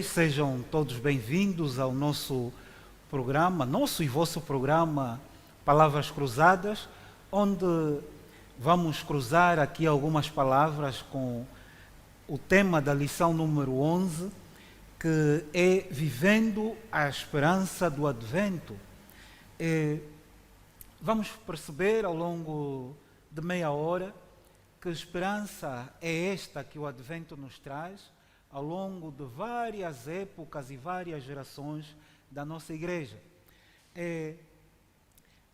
sejam todos bem-vindos ao nosso programa, nosso e vosso programa Palavras Cruzadas, onde vamos cruzar aqui algumas palavras com o tema da lição número 11, que é Vivendo a Esperança do Advento. Vamos perceber ao longo de meia hora que esperança é esta que o Advento nos traz ao longo de várias épocas e várias gerações da nossa igreja. É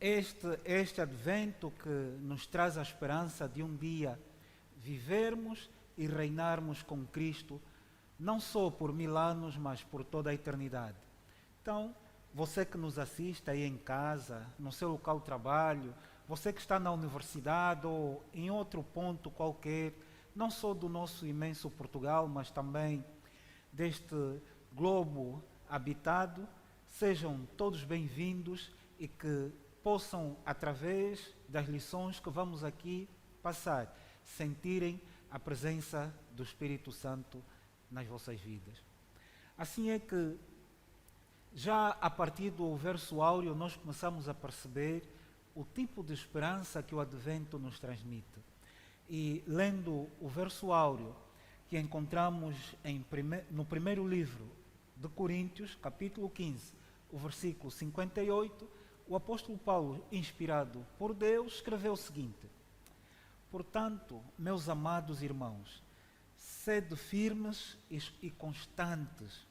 este Advento que nos traz a esperança de um dia vivermos e reinarmos com Cristo, não só por 1000 anos, mas por toda a eternidade. Então, você que nos assiste aí em casa, no seu local de trabalho, você que está na universidade ou em outro ponto qualquer, não só do nosso imenso Portugal, mas também deste globo habitado, sejam todos bem-vindos e que possam, através das lições que vamos aqui passar, sentirem a presença do Espírito Santo nas vossas vidas. Assim é que, já a partir do verso áureo, nós começamos a perceber o tipo de esperança que o Advento nos transmite. E lendo o verso áureo que encontramos no primeiro livro de Coríntios, capítulo 15, o versículo 58, o apóstolo Paulo, inspirado por Deus, escreveu o seguinte: portanto, meus amados irmãos, sede firmes e constantes,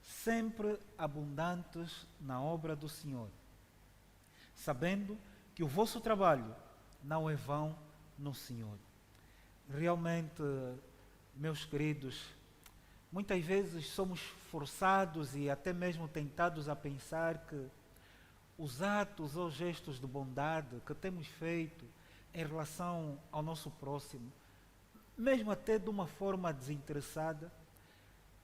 sempre abundantes na obra do Senhor, sabendo que o vosso trabalho não é vão no Senhor. Realmente, meus queridos, muitas vezes somos forçados e até mesmo tentados a pensar que os atos ou gestos de bondade que temos feito em relação ao nosso próximo, mesmo até de uma forma desinteressada,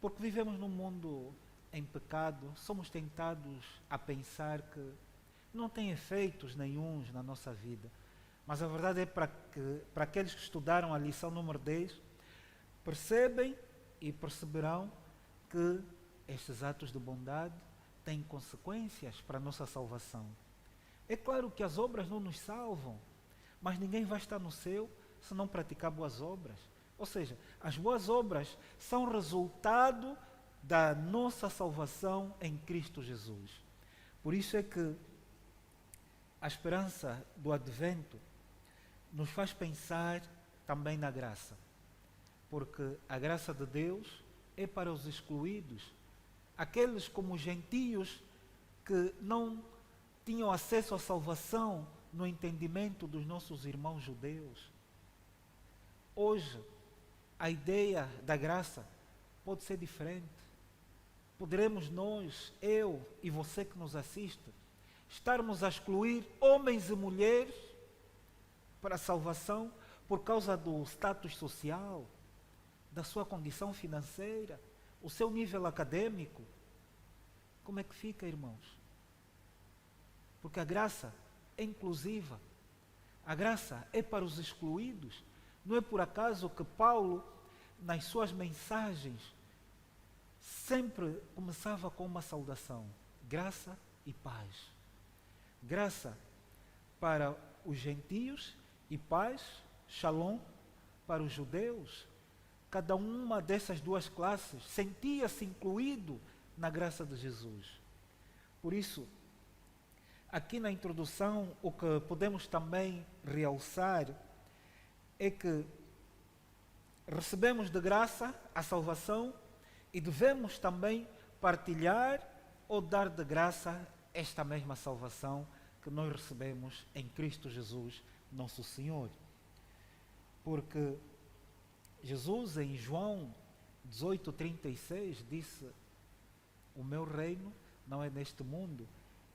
porque vivemos num mundo em pecado, somos tentados a pensar que não tem efeitos nenhuns na nossa vida. Mas a verdade é para aqueles que estudaram a lição número 10, percebem e perceberão que estes atos de bondade têm consequências para a nossa salvação. É claro que as obras não nos salvam, mas ninguém vai estar no céu se não praticar boas obras. Ou seja, as boas obras são resultado da nossa salvação em Cristo Jesus. Por isso é que a esperança do Advento nos faz pensar também na graça, porque a graça de Deus é para os excluídos, aqueles como os gentios que não tinham acesso à salvação no entendimento dos nossos irmãos judeus. Hoje, a ideia da graça pode ser diferente. Poderemos nós, eu e você que nos assiste, estarmos a excluir homens e mulheres para a salvação por causa do status social, da sua condição financeira, o seu nível acadêmico. Como é que fica, irmãos? Porque a graça é inclusiva. A graça é para os excluídos. Não é por acaso que Paulo, nas suas mensagens, sempre começava com uma saudação: graça e paz. Graça para os gentios e paz, shalom, para os judeus. Cada uma dessas duas classes sentia-se incluído na graça de Jesus. Por isso, aqui na introdução, o que podemos também realçar é que recebemos de graça a salvação e devemos também partilhar ou dar de graça esta mesma salvação que nós recebemos em Cristo Jesus, nosso Senhor. Porque Jesus, em João 18:36, disse: o meu reino não é neste mundo.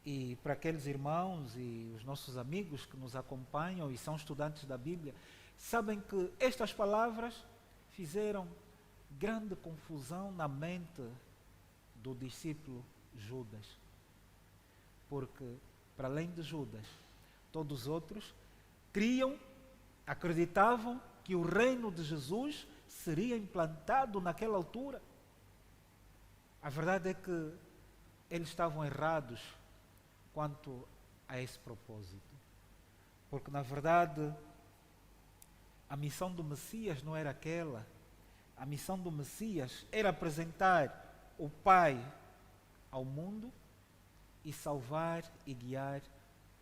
E para aqueles irmãos e os nossos amigos que nos acompanham e são estudantes da Bíblia, sabem que estas palavras fizeram grande confusão na mente do discípulo Judas. Porque, para além de Judas, todos os outros criam, acreditavam que o reino de Jesus seria implantado naquela altura. A verdade é que eles estavam errados quanto a esse propósito. Porque, na verdade, a missão do Messias não era aquela. A missão do Messias era apresentar o Pai ao mundo e salvar e guiar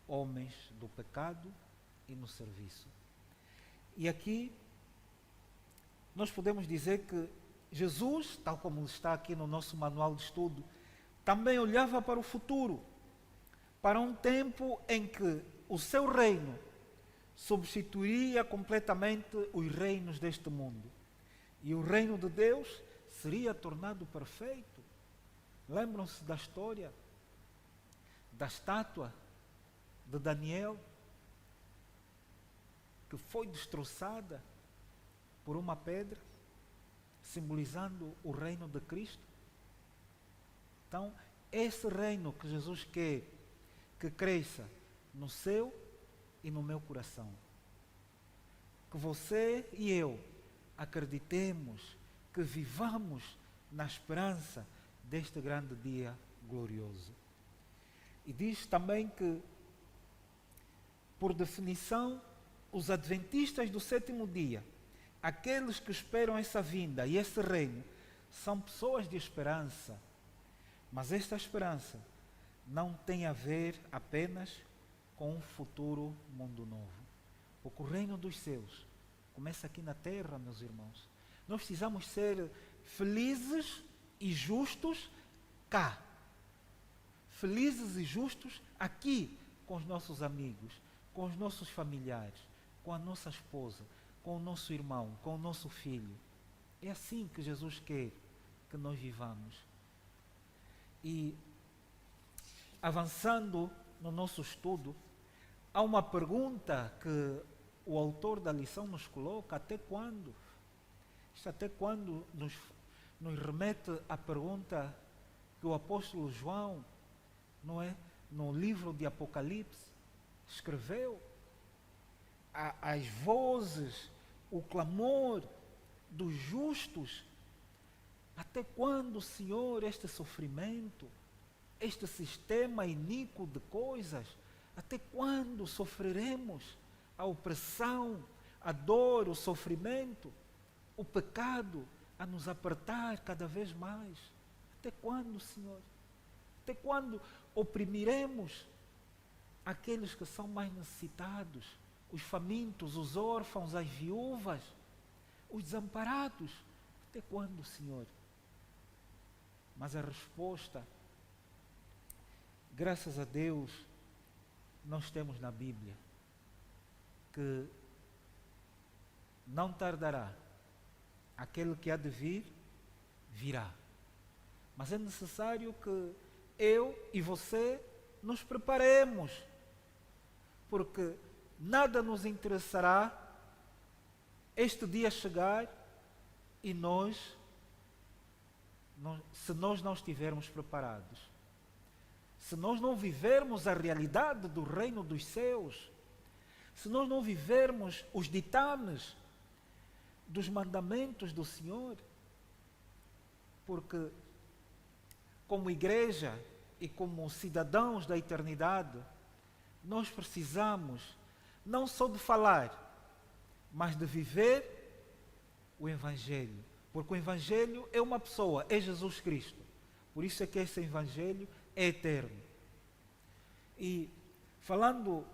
homens do pecado e no serviço. E aqui nós podemos dizer que Jesus, tal como está aqui no nosso manual de estudo, também olhava para o futuro, para um tempo em que o seu reino substituiria completamente os reinos deste mundo. E o reino de Deus seria tornado perfeito. Lembram-se da história da estátua de Daniel, que foi destroçada por uma pedra, simbolizando o reino de Cristo? Então, esse reino que Jesus quer que cresça no seu e no meu coração. Que você e eu acreditemos, que vivamos na esperança deste grande dia glorioso. E diz também que, por definição, os adventistas do sétimo dia, aqueles que esperam essa vinda e esse reino, são pessoas de esperança. Mas esta esperança não tem a ver apenas com um futuro mundo novo. Porque o reino dos céus começa aqui na terra, meus irmãos. Nós precisamos ser felizes e justos cá. Felizes e justos aqui com os nossos amigos, com os nossos familiares, com a nossa esposa, com o nosso irmão, com o nosso filho. É assim que Jesus quer que nós vivamos. E avançando no nosso estudo, há uma pergunta que o autor da lição nos coloca: até quando? Isto até quando nos remete à pergunta que o apóstolo João, não é, no livro de Apocalipse, escreveu. As vozes, o clamor dos justos. Até quando, Senhor, este sofrimento, este sistema iníquo de coisas? Até quando sofreremos a opressão, a dor, o sofrimento, o pecado a nos apertar cada vez mais? Até quando, Senhor? Até quando oprimiremos aqueles que são mais necessitados, os famintos, os órfãos, as viúvas, os desamparados? Até quando, Senhor? Mas a resposta, graças a Deus, nós temos na Bíblia, que não tardará, aquele que há de vir, virá. Mas é necessário que eu e você nos preparemos, porque nada nos interessará este dia chegar e se nós não estivermos preparados, se nós não vivermos a realidade do reino dos céus, se nós não vivermos os ditames dos mandamentos do Senhor, porque como igreja e como cidadãos da eternidade, nós precisamos não só de falar, mas de viver o Evangelho. Porque o Evangelho é uma pessoa, é Jesus Cristo. Por isso é que esse Evangelho é eterno. E falando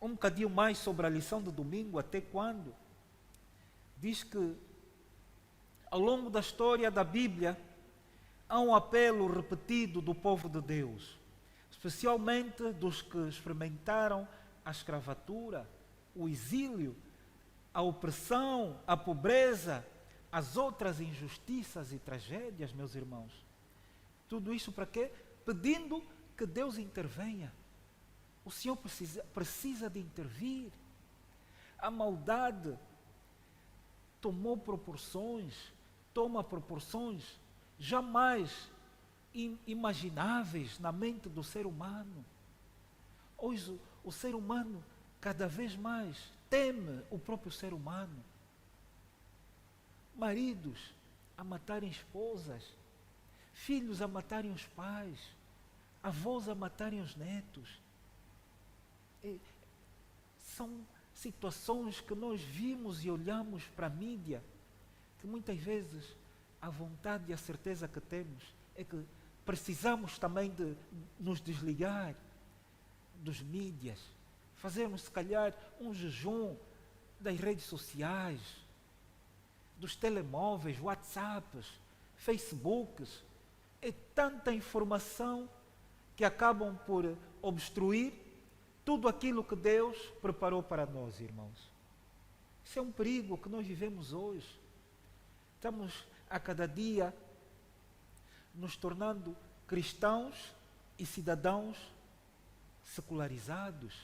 um bocadinho mais sobre a lição de domingo, até quando, diz que ao longo da história da Bíblia há um apelo repetido do povo de Deus, especialmente dos que experimentaram a escravatura, o exílio, a opressão, a pobreza, as outras injustiças e tragédias, meus irmãos. Tudo isso para quê? Pedindo que Deus intervenha. O Senhor precisa de intervir. A maldade toma proporções jamais imagináveis na mente do ser humano. Hoje o ser humano cada vez mais teme o próprio ser humano. Maridos a matarem esposas, filhos a matarem os pais, avós a matarem os netos. São situações que nós vimos e olhamos para a mídia, que muitas vezes a vontade e a certeza que temos é que precisamos também de nos desligar dos mídias, fazermos se calhar um jejum das redes sociais, dos telemóveis, WhatsApps, Facebooks. É tanta informação que acabam por obstruir tudo aquilo que Deus preparou para nós, irmãos. Isso é um perigo que nós vivemos hoje. Estamos a cada dia nos tornando cristãos e cidadãos secularizados.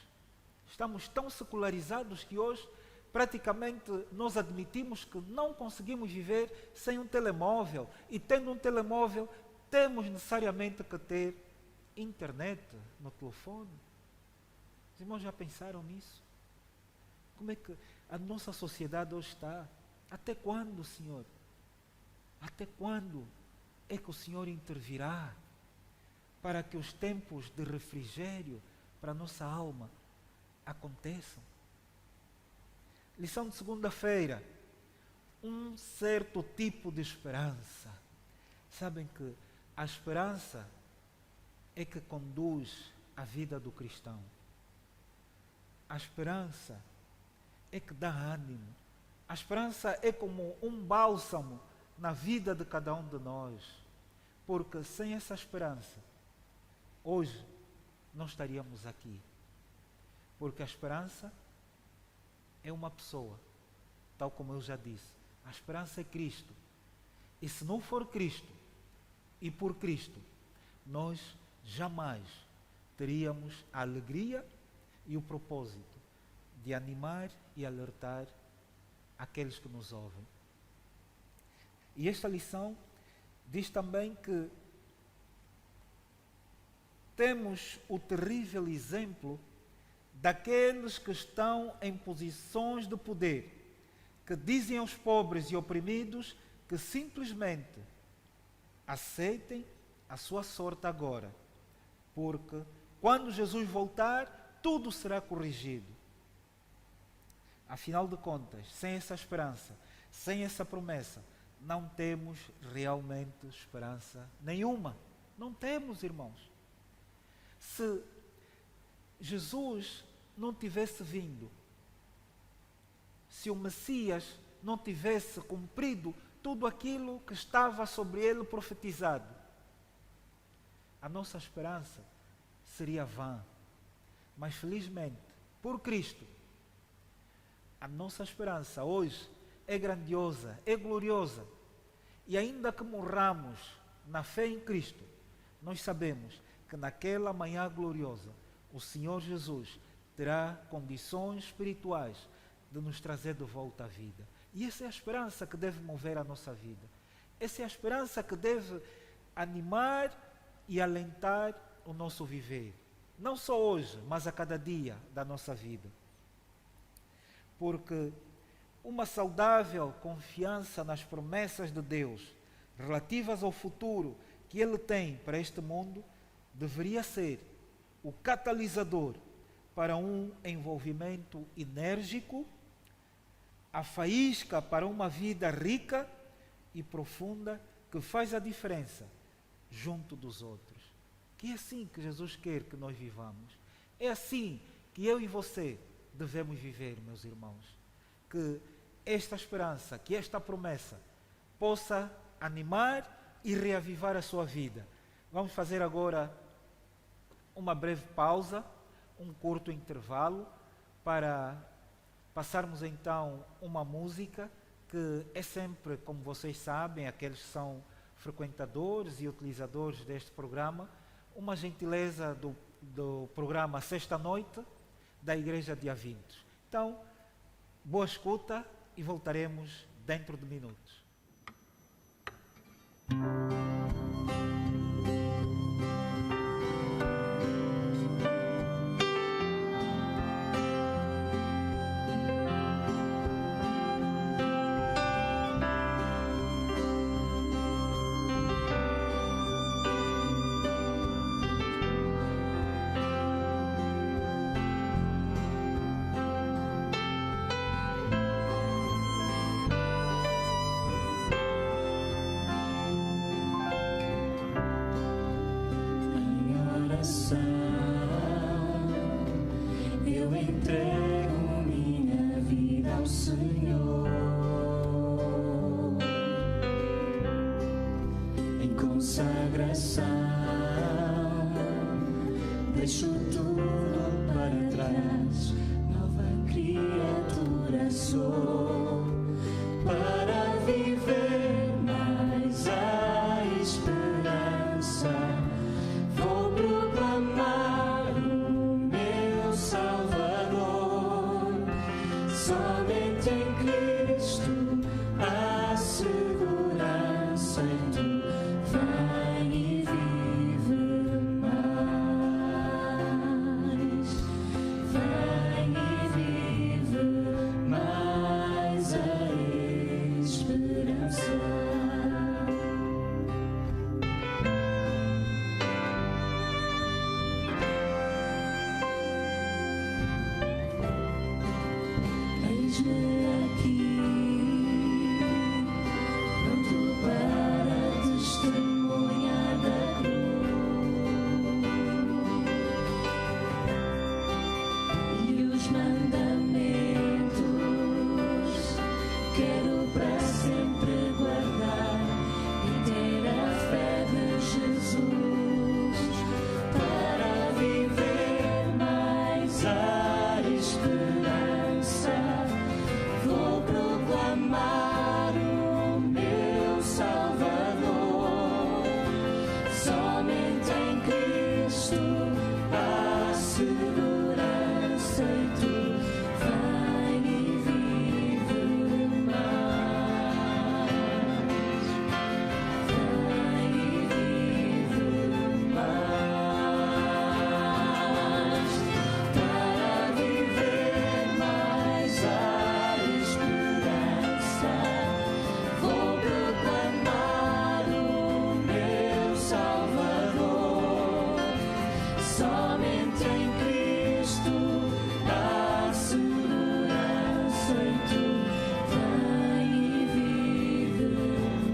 Estamos tão secularizados que hoje praticamente nós admitimos que não conseguimos viver sem um telemóvel. E tendo um telemóvel, temos necessariamente que ter internet no telefone. Os irmãos já pensaram nisso? Como é que a nossa sociedade hoje está? Até quando, Senhor? Até quando é que o Senhor intervirá para que os tempos de refrigério para a nossa alma aconteçam? Lição de segunda-feira. Um certo tipo de esperança. Sabem que a esperança é que conduz a vida do cristão. A esperança é que dá ânimo. A esperança é como um bálsamo na vida de cada um de nós. Porque sem essa esperança, hoje não estaríamos aqui. Porque a esperança é uma pessoa, tal como eu já disse. A esperança é Cristo. E se não for Cristo, e por Cristo, nós jamais teríamos a alegria e o propósito de animar e alertar aqueles que nos ouvem. E esta lição diz também que temos o terrível exemplo daqueles que estão em posições de poder, que dizem aos pobres e oprimidos que simplesmente aceitem a sua sorte agora, porque quando Jesus voltar, tudo será corrigido. Afinal de contas, sem essa esperança, sem essa promessa, não temos realmente esperança nenhuma. Não temos, irmãos. Se Jesus não tivesse vindo, se o Messias não tivesse cumprido tudo aquilo que estava sobre ele profetizado, a nossa esperança seria vã. Mas felizmente, por Cristo, a nossa esperança hoje é grandiosa, é gloriosa. E ainda que morramos na fé em Cristo, nós sabemos que naquela manhã gloriosa, o Senhor Jesus terá condições espirituais de nos trazer de volta à vida. E essa é a esperança que deve mover a nossa vida. Essa é a esperança que deve animar e alentar o nosso viver. Não só hoje, mas a cada dia da nossa vida. Porque uma saudável confiança nas promessas de Deus relativas ao futuro que Ele tem para este mundo deveria ser o catalisador para um envolvimento enérgico, a faísca para uma vida rica e profunda que faz a diferença junto dos outros. Que é assim que Jesus quer que nós vivamos. É assim que eu e você devemos viver, meus irmãos. Que esta esperança, que esta promessa possa animar e reavivar a sua vida. Vamos fazer agora uma breve pausa, um curto intervalo, para passarmos então uma música que é sempre, como vocês sabem, aqueles que são frequentadores e utilizadores deste programa, uma gentileza do programa Sexta Noite da Igreja de Avintos. Então, boa escuta e voltaremos dentro de minutos. coração, eu entrego minha vida ao Senhor. Em consagração, deixo tudo para trás, nova criatura sou, para viver mais a esperança. Vou proclamar o meu Salvador, somente em Cristo há segurança, em tu vai e vive mais, vai e vive mais a esperança. Eis-me aqui, pronto para testemunhar da cruz e os mandamentos. Quero para sempre guardar e ter a fé de Jesus, para viver mais a esperança. Vou proclamar o meu Salvador, somente em Cristo há segurança, e tu vai e vive mais, vai e vive mais, para viver mais a esperança. Vou proclamar o meu Salvador, somente em Cristo há segurança, e tu vai e vive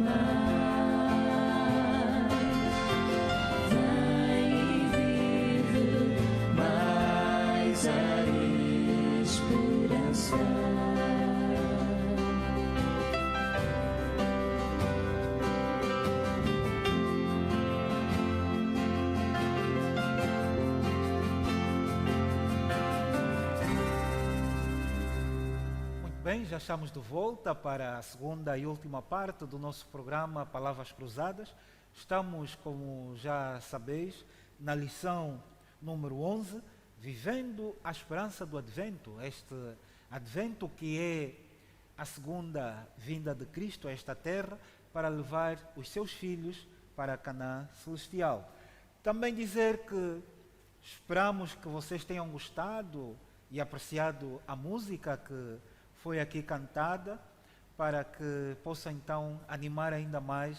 mais, vai e vive mais a esperança. Muito bem, já estamos de volta para a segunda e última parte do nosso programa Palavras Cruzadas. Estamos, como já sabeis, na lição número 11, vivendo a esperança do Advento. Este Advento que é a segunda vinda de Cristo a esta terra para levar os seus filhos para Canaã celestial. Também dizer que esperamos que vocês tenham gostado e apreciado a música que foi aqui cantada, para que possa então animar ainda mais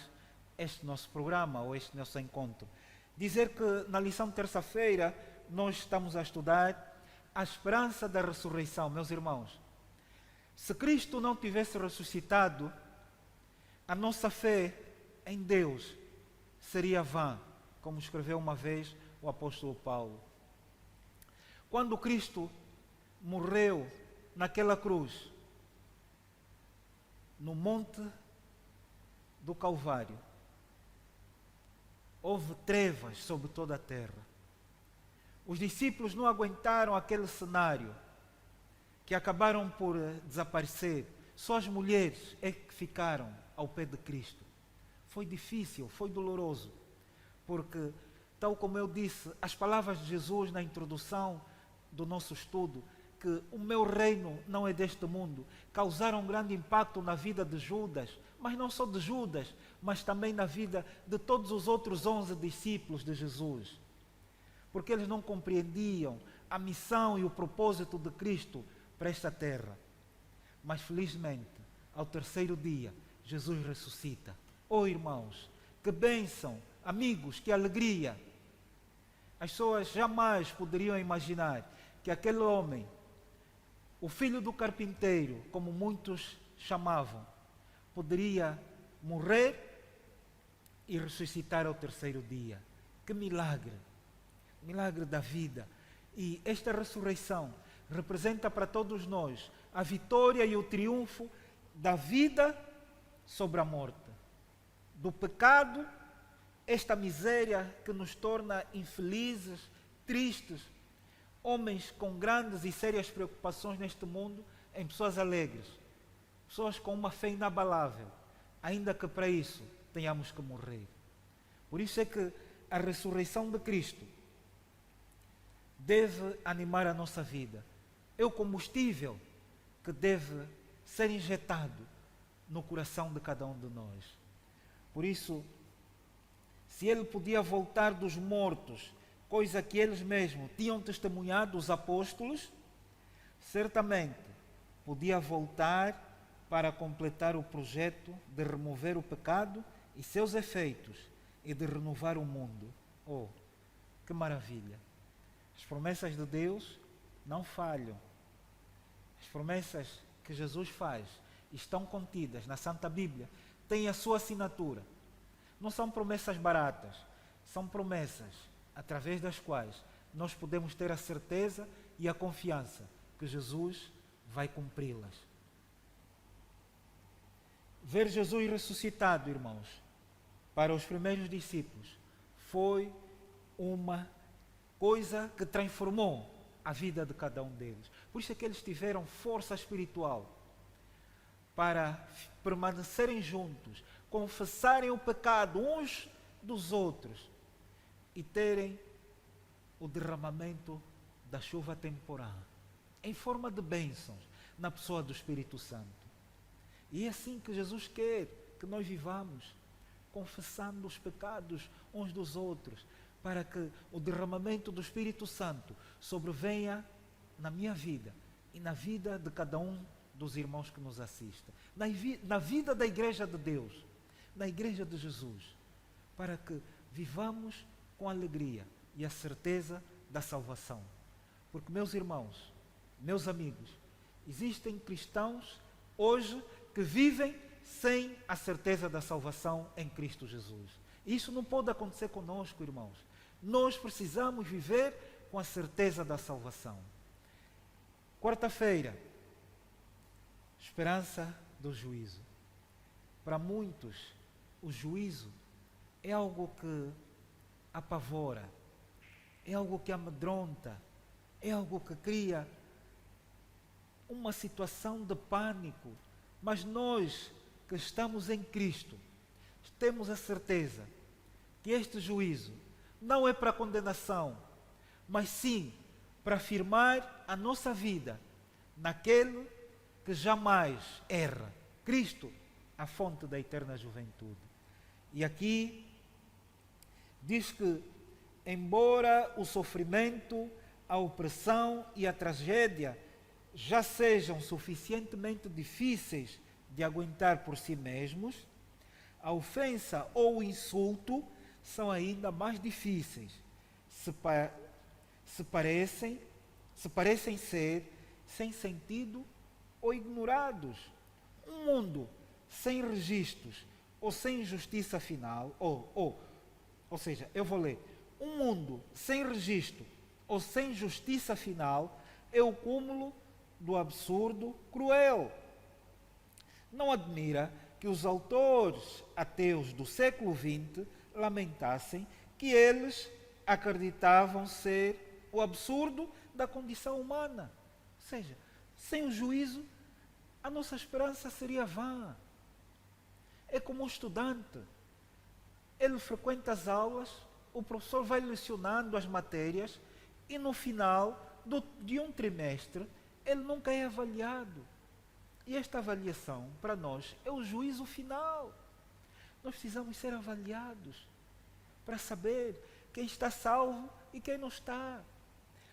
este nosso programa ou este nosso encontro. Dizer que na lição de terça-feira nós estamos a estudar a esperança da ressurreição, meus irmãos. Se Cristo não tivesse ressuscitado, a nossa fé em Deus seria vã, como escreveu uma vez o apóstolo Paulo. Quando Cristo morreu naquela cruz, no monte do Calvário, houve trevas sobre toda a terra. Os discípulos não aguentaram aquele cenário, que acabaram por desaparecer. Só as mulheres é que ficaram ao pé de Cristo. Foi difícil, foi doloroso, porque, tal como eu disse, as palavras de Jesus na introdução do nosso estudo, que o meu reino não é deste mundo, causaram um grande impacto na vida de Judas, mas não só de Judas, mas também na vida de todos os outros 11 discípulos de Jesus. Porque eles não compreendiam a missão e o propósito de Cristo para esta terra. Mas felizmente, ao terceiro dia, Jesus ressuscita. Oh irmãos, que bênção, amigos, que alegria. As pessoas jamais poderiam imaginar que aquele homem, o filho do carpinteiro, como muitos chamavam, poderia morrer e ressuscitar ao terceiro dia. Que milagre! milagre da vida. E esta ressurreição representa para todos nós a vitória e o triunfo da vida sobre a morte, do pecado, esta miséria que nos torna infelizes, tristes, homens com grandes e sérias preocupações neste mundo, em pessoas alegres, pessoas com uma fé inabalável, ainda que para isso tenhamos que morrer. Por isso é que a ressurreição de Cristo deve animar a nossa vida. É o combustível que deve ser injetado no coração de cada um de nós. Por isso, se ele podia voltar dos mortos, coisa que eles mesmos tinham testemunhado, os apóstolos, certamente podia voltar para completar o projeto de remover o pecado e seus efeitos e de renovar o mundo. Oh, que maravilha! As promessas de Deus não falham. As promessas que Jesus faz estão contidas na Santa Bíblia, têm a sua assinatura. Não são promessas baratas, são promessas através das quais nós podemos ter a certeza e a confiança que Jesus vai cumpri-las. Ver Jesus ressuscitado, irmãos, para os primeiros discípulos, foi uma coisa que transformou a vida de cada um deles. Por isso é que eles tiveram força espiritual para permanecerem juntos, confessarem o pecado uns dos outros e terem o derramamento da chuva temporal em forma de bênçãos na pessoa do Espírito Santo. E é assim que Jesus quer que nós vivamos, confessando os pecados uns dos outros, para que o derramamento do Espírito Santo sobrevenha na minha vida e na vida de cada um dos irmãos que nos assistem, na vida da Igreja de Deus, na Igreja de Jesus, para que vivamos com alegria e a certeza da salvação. Porque, meus irmãos, meus amigos, existem cristãos hoje que vivem sem a certeza da salvação em Cristo Jesus. Isso não pode acontecer conosco, irmãos. Nós precisamos viver com a certeza da salvação. Quarta-feira, esperança do juízo. Para muitos, o juízo é algo que apavora, é algo que amedronta, é algo que cria uma situação de pânico. Mas nós que estamos em Cristo, temos a certeza que este juízo não é para condenação, mas sim para afirmar a nossa vida naquele que jamais erra, Cristo, a fonte da eterna juventude. E aqui diz que, embora o sofrimento, a opressão e a tragédia já sejam suficientemente difíceis de aguentar por si mesmos, a ofensa ou o insulto são ainda mais difíceis, se parecem ser sem sentido ou ignorados. Um mundo sem registros ou sem justiça final, ou seja, eu vou ler, um mundo sem registro ou sem justiça final é o cúmulo do absurdo cruel. Não admira que os autores ateus do século XX lamentassem que eles acreditavam ser o absurdo da condição humana. Ou seja, sem o juízo, a nossa esperança seria vã. É como um estudante. Ele frequenta as aulas, o professor vai lecionando as matérias e no final de um trimestre ele nunca é avaliado. E esta avaliação, para nós, é o juízo final. Nós precisamos ser avaliados para saber quem está salvo e quem não está.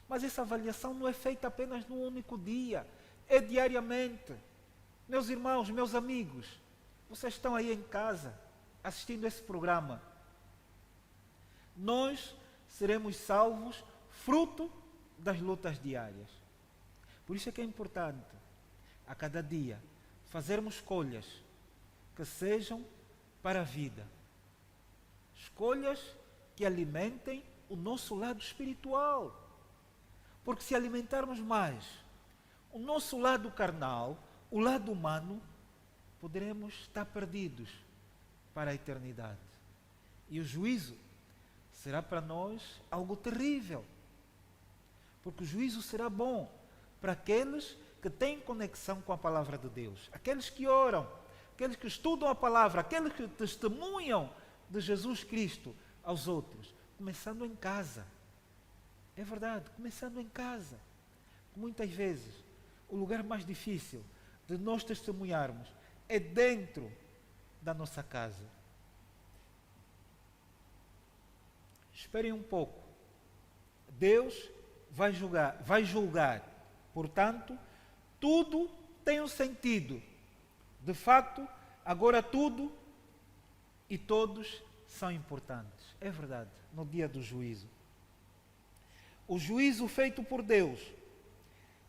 Mas essa avaliação não é feita apenas num único dia, é diariamente. Meus irmãos, meus amigos, vocês estão aí em casa assistindo esse programa. Nós seremos salvos fruto das lutas diárias. Por isso é que é importante, a cada dia, fazermos escolhas que sejam para a vida. Escolhas que alimentem o nosso lado espiritual. Porque se alimentarmos mais o nosso lado carnal, o lado humano, poderemos estar perdidos para a eternidade. E o juízo será para nós algo terrível. Porque o juízo será bom para aqueles que têm conexão com a palavra de Deus, aqueles que oram, aqueles que estudam a palavra, aqueles que testemunham de Jesus Cristo aos outros, começando em casa. É verdade, começando em casa. Muitas vezes, o lugar mais difícil de nós testemunharmos é dentro da nossa casa. Esperem um pouco. Deus vai julgar. Portanto, tudo tem um sentido. De facto, agora tudo e todos são importantes. É verdade, no dia do juízo. O juízo feito por Deus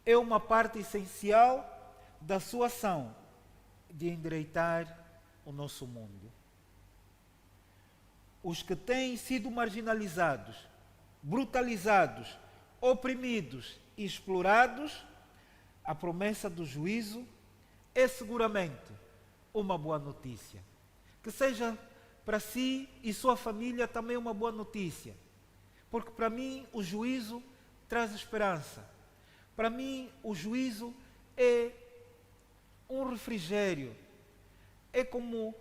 é uma parte essencial da sua ação de endireitar o nosso mundo. Os que têm sido marginalizados, brutalizados, oprimidos e explorados, a promessa do juízo é seguramente uma boa notícia. Que seja para si e sua família também uma boa notícia. Porque para mim o juízo traz esperança. Para mim o juízo é um refrigério. É como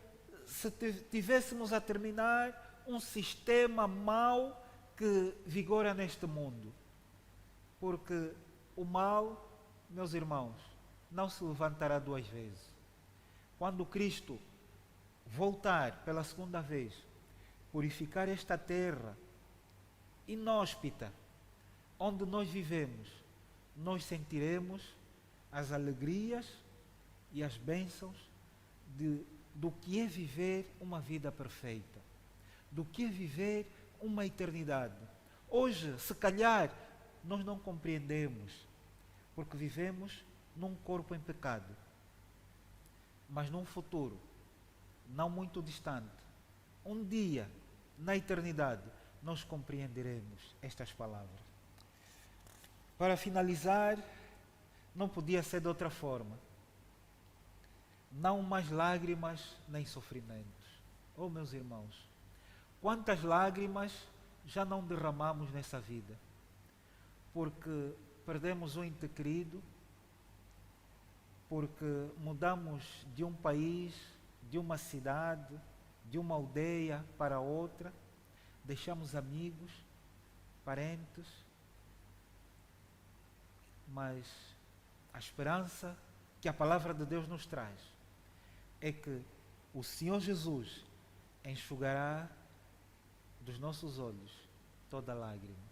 se tivéssemos a terminar um sistema mau que vigora neste mundo. Porque o mal, meus irmãos, não se levantará duas vezes. Quando Cristo voltar pela segunda vez, purificar esta terra inóspita, onde nós vivemos, nós sentiremos as alegrias e as bênçãos do que é viver uma vida perfeita, do que é viver uma eternidade. Hoje, se calhar, nós não compreendemos, porque vivemos num corpo em pecado. Mas num futuro, não muito distante, um dia, na eternidade, nós compreenderemos estas palavras. Para finalizar, não podia ser de outra forma. Não mais lágrimas nem sofrimentos. Oh, meus irmãos, quantas lágrimas já não derramamos nessa vida? Porque perdemos um ente querido, porque mudamos de um país, de uma cidade, de uma aldeia para outra, deixamos amigos, parentes, mas a esperança que a palavra de Deus nos traz é que o Senhor Jesus enxugará dos nossos olhos toda lágrima.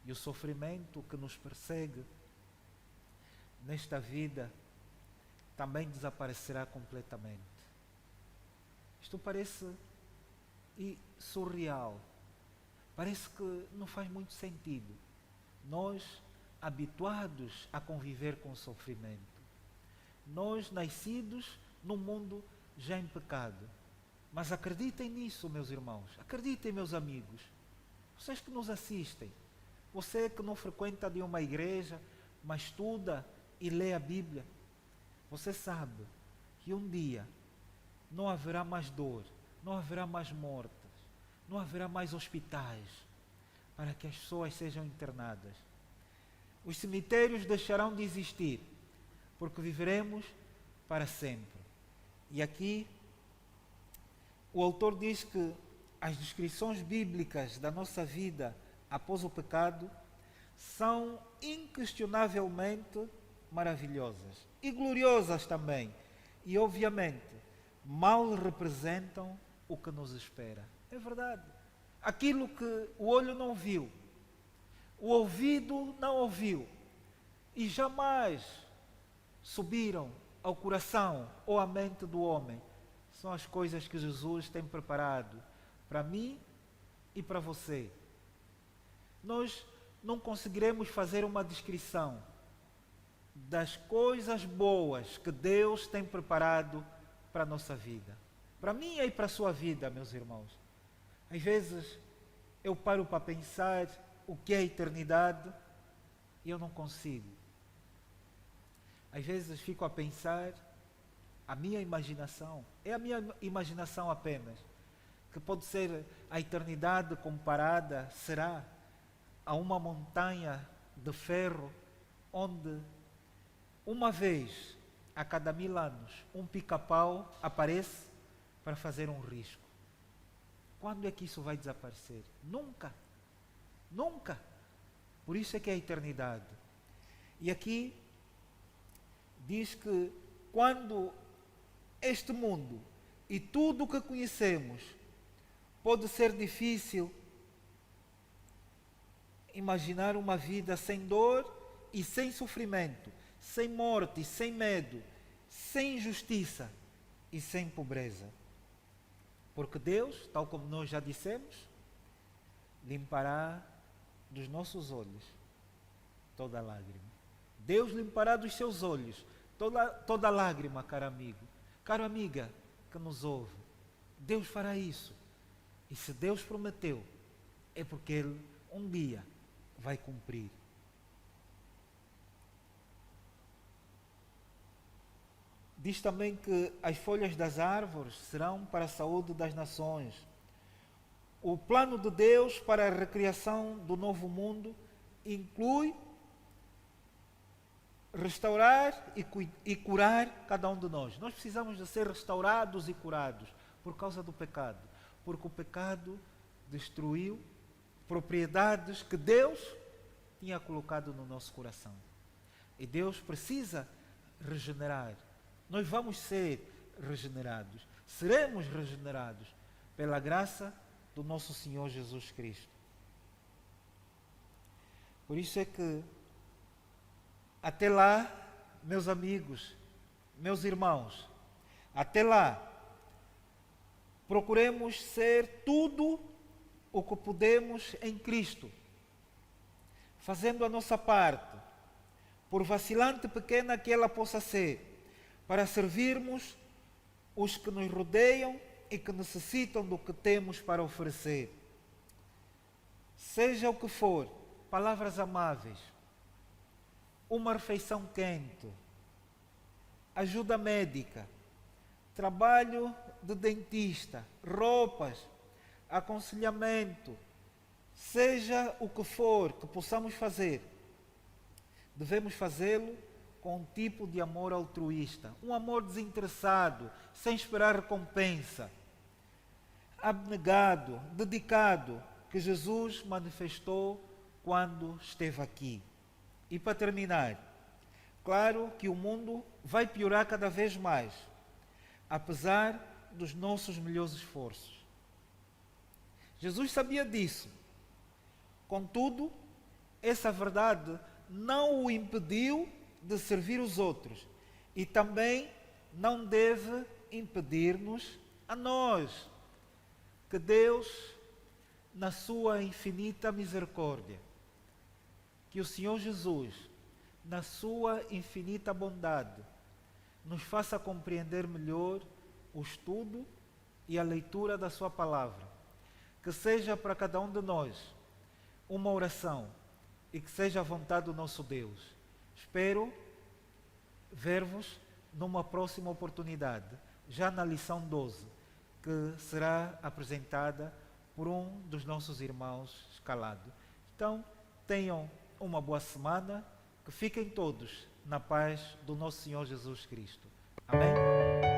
E o sofrimento que nos persegue nesta vida também desaparecerá completamente. Isto parece surreal. Parece que não faz muito sentido. Nós, habituados a conviver com o sofrimento. Nós, nascidos num mundo já em pecado. Mas acreditem nisso, meus irmãos. Acreditem, meus amigos. Vocês que nos assistem. Você que não frequenta de uma igreja, mas estuda e lê a Bíblia. Você sabe que um dia não haverá mais dor, não haverá mais mortes, não haverá mais hospitais para que as pessoas sejam internadas. Os cemitérios deixarão de existir, porque viveremos para sempre. E aqui o autor diz que as descrições bíblicas da nossa vida após o pecado são inquestionavelmente maravilhosas e gloriosas também. E obviamente mal representam o que nos espera. É verdade. Aquilo que o olho não viu, o ouvido não ouviu e jamais subiram ao coração ou à mente do homem, são as coisas que Jesus tem preparado para mim e para você. Nós não conseguiremos fazer uma descrição das coisas boas que Deus tem preparado para a nossa vida. Para mim e para a sua vida, meus irmãos. Às vezes, eu paro para pensar o que é a eternidade e eu não consigo. Às vezes fico a pensar, a minha imaginação, é a minha imaginação apenas, que pode ser a eternidade comparada, será, a uma montanha de ferro, onde uma vez a cada 1000 anos um pica-pau aparece para fazer um risco. Quando é que isso vai desaparecer? Nunca. Nunca. Por isso é que é a eternidade. E aqui diz que quando este mundo e tudo o que conhecemos pode ser difícil, imaginar uma vida sem dor e sem sofrimento, sem morte, sem medo, sem injustiça e sem pobreza. Porque Deus, tal como nós já dissemos, limpará dos nossos olhos toda lágrima. Deus limpará dos seus olhos toda lágrima, caro amigo, caro amiga que nos ouve. Deus fará isso. E se Deus prometeu, é porque Ele um dia vai cumprir. Diz também que as folhas das árvores serão para a saúde das nações. O plano de Deus para a recriação do novo mundo inclui restaurar e curar cada um de nós. Nós precisamos de ser restaurados e curados por causa do pecado, porque o pecado destruiu propriedades que Deus tinha colocado no nosso coração. E Deus precisa regenerar. Nós vamos ser regenerados, seremos regenerados pela graça do nosso Senhor Jesus Cristo. Por isso é que, até lá, meus amigos, meus irmãos, até lá, procuremos ser tudo o que podemos em Cristo, fazendo a nossa parte, por vacilante pequena que ela possa ser, para servirmos os que nos rodeiam e que necessitam do que temos para oferecer. Seja o que for, palavras amáveis, uma refeição quente, ajuda médica, trabalho de dentista, roupas, aconselhamento, seja o que for que possamos fazer, devemos fazê-lo com um tipo de amor altruísta, um amor desinteressado, sem esperar recompensa, abnegado, dedicado, que Jesus manifestou quando esteve aqui. E para terminar, claro que o mundo vai piorar cada vez mais, apesar dos nossos melhores esforços. Jesus sabia disso. Contudo, essa verdade não o impediu de servir os outros e também não deve impedir-nos a nós. Que Deus, na sua infinita misericórdia, que o Senhor Jesus, na sua infinita bondade, nos faça compreender melhor o estudo e a leitura da sua palavra. Que seja para cada um de nós uma oração e que seja a vontade do nosso Deus. Espero ver-vos numa próxima oportunidade, já na lição 12, que será apresentada por um dos nossos irmãos escalado. Então, tenham uma boa semana, que fiquem todos na paz do nosso Senhor Jesus Cristo. Amém?